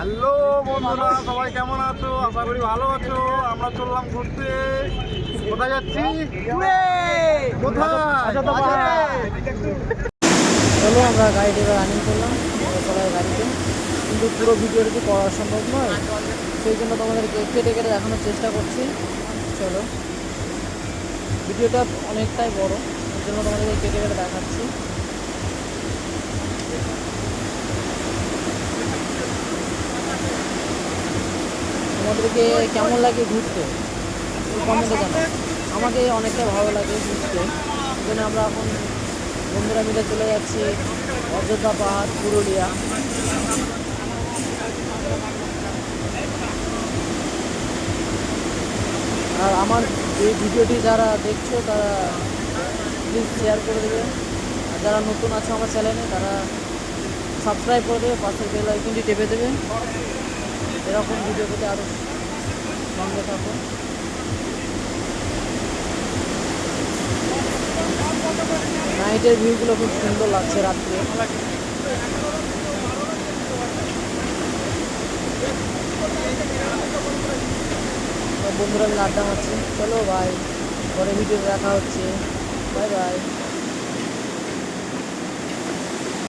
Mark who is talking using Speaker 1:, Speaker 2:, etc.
Speaker 1: Hello বন্ধুরা, সবাই কেমন আছো? আশা করি ভালো আছো। আমরা চললাম ঘুরতে। কোথায় যাচ্ছি? কোথায়?
Speaker 2: চলো আমরা গাড়িটা এবার রানিং করলাম সবাই গাড়িতে, কিন্তু পুরো ভিডিওটি করা সম্ভব নয়, সেই জন্য তোমাদেরকে কেটে কেটে দেখানোর চেষ্টা করছি। চলো, ভিডিওটা অনেকটাই বড়, এই জন্য তোমাদেরকে কেটে কেটে দেখাচ্ছি। তোমাদেরকে কেমন লাগে ঘুরতে কমেন্টে জানাও। আমাকে অনেকটা ভালো লাগে ঘুরতে, এই জন্য আমরা এখন বন্ধুরা মিলে চলে যাচ্ছি অযোধ্যা পাহাড়, পুরুলিয়া। আর আমার এই ভিডিওটি যারা দেখছো তারা প্লিজ শেয়ার করে দেবে, আর যারা নতুন আছে আমার চ্যানেলে তারা সাবস্ক্রাইব করে দেবে, পাশের বেল আইকনটি টেপে দেবে। এরকম ভিডিও পেতে আরও সঙ্গে থাকো। নাইটের ভিউগুলো খুব সুন্দর লাগছে রাত্রে। বন্ধুরা মিলে আড্ডা মারছি। চলো ভাই, পরে ভিডিও দেখা হচ্ছে। Bye bye.